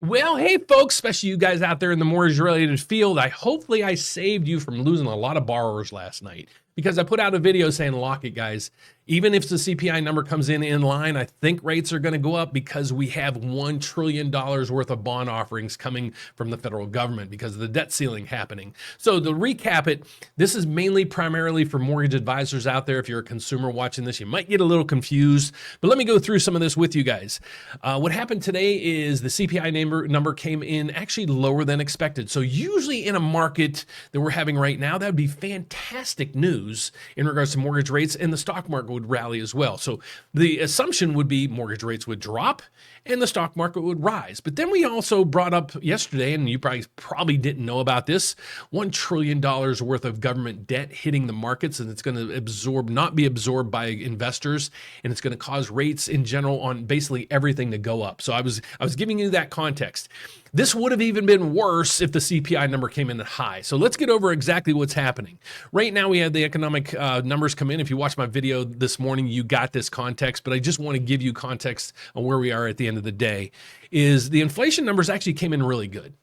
Well, hey folks, especially you guys out there in the mortgage-related field, hopefully I saved you from losing a lot of borrowers last night because I put out a video saying lock it, guys. Even if the CPI number comes in line, I think rates are going to go up because we have $1 trillion worth of bond offerings coming from the federal government because of the debt ceiling happening. So to recap it, this is primarily for mortgage advisors out there. If you're a consumer watching this, you might get a little confused, but let me go through some of this with you guys. What happened today is the CPI number came in actually lower than expected. So usually in a market that we're having right now, that would be fantastic news in regards to mortgage rates, and the stock market would rally as well. So the assumption would be mortgage rates would drop and the stock market would rise. But then we also brought up yesterday, and you probably didn't know about this, $1 trillion worth of government debt hitting the markets, and it's going to not be absorbed by investors, and it's going to cause rates in general on basically everything to go up. So I was giving you that context. This would have even been worse if the CPI number came in high. So let's get over exactly what's happening. Right now, we have the economic numbers come in. If you watched my video this morning, you got this context, but I just want to give you context on where we are at the end of the day. Is the inflation numbers actually came in really good.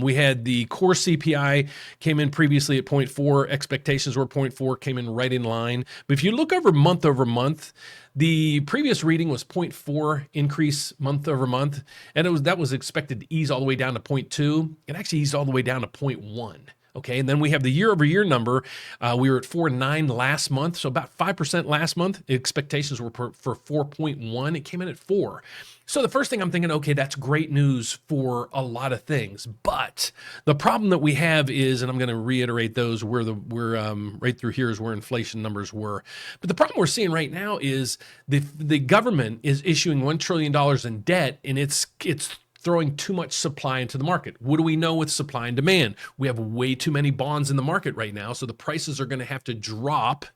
We had the core CPI came in previously at 0.4. Expectations were 0.4, came in right in line. But if you look over month, the previous reading was 0.4 increase month over month, and that was expected to ease all the way down to 0.2. It actually eased all the way down to 0.1. Okay, and then we have the year-over-year number. We were at 4.9 last month, so about 5% last month. Expectations were for 4.1. It came in at 4. So the first thing I'm thinking, okay, that's great news for a lot of things. But the problem that we have is, and I'm going to reiterate those, right through here is where inflation numbers were. But the problem we're seeing right now is the government is issuing $1 trillion in debt, and it's throwing too much supply into the market. What do we know with supply and demand? We have way too many bonds in the market right now, so the prices are going to have to drop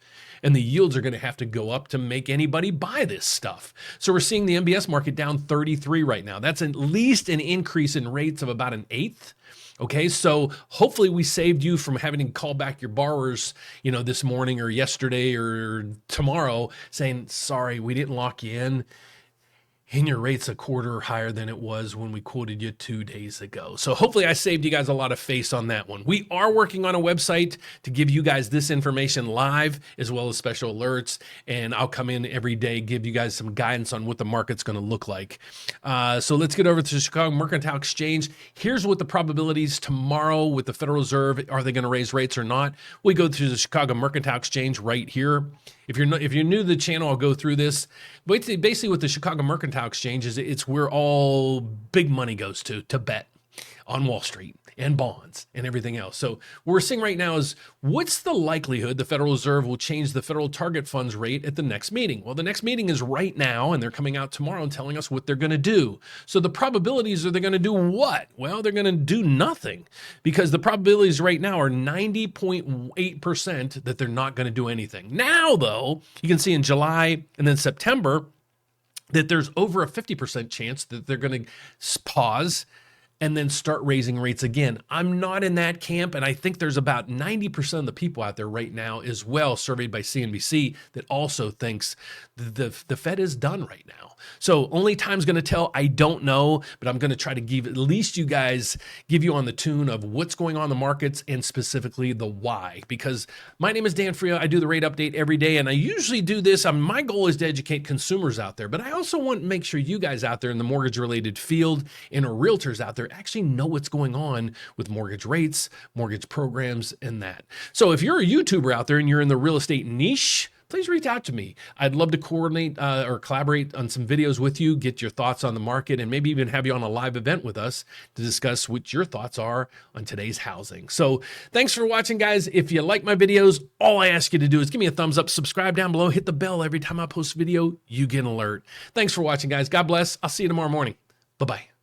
and the yields are going to have to go up to make anybody buy this stuff. So we're seeing the MBS market down 33 right now. That's at least an increase in rates of about an eighth. Okay, so hopefully we saved you from having to call back your borrowers, this morning or yesterday or tomorrow saying, sorry, we didn't lock you in. And your rate's a quarter higher than it was when we quoted you 2 days ago. So hopefully I saved you guys a lot of face on that one. We are working on a website to give you guys this information live as well as special alerts. And I'll come in every day, give you guys some guidance on what the market's going to look like. So let's get over to the Chicago Mercantile Exchange. Here's what the probabilities tomorrow with the Federal Reserve. Are they going to raise rates or not? We go to the Chicago Mercantile Exchange right here. If you're new to the channel, I'll go through this. But basically what the Chicago Mercantile Exchange is, it's where all big money goes to bet on Wall Street and bonds and everything else. So what we're seeing right now is, what's the likelihood the Federal Reserve will change the federal target funds rate at the next meeting? Well, the next meeting is right now, and they're coming out tomorrow and telling us what they're going to do. So the probabilities are they're going to do what? Well, they're going to do nothing, because the probabilities right now are 90.8% that they're not going to do anything. Now, though, you can see in July and then September that there's over a 50% chance that they're going to pause and then start raising rates again. I'm not in that camp, and I think there's about 90% of the people out there right now as well, surveyed by CNBC, that also thinks the Fed is done right now. So only time's going to tell. I don't know, but I'm going to try to give at least you guys, give you on the tune of what's going on in the markets and specifically the why. Because my name is Dan Frio. I do the rate update every day, and I usually do this. My goal is to educate consumers out there, but I also want to make sure you guys out there in the mortgage-related field and our realtors out there actually know what's going on with mortgage rates, mortgage programs, and that. So if you're a YouTuber out there and you're in the real estate niche, please reach out to me. I'd love to coordinate or collaborate on some videos with you, get your thoughts on the market, and maybe even have you on a live event with us to discuss what your thoughts are on today's housing. So thanks for watching, guys. If you like my videos, all I ask you to do is give me a thumbs up, subscribe down below, hit the bell. Every time I post a video, you get an alert. Thanks for watching, guys. God bless. I'll see you tomorrow morning. Bye-bye.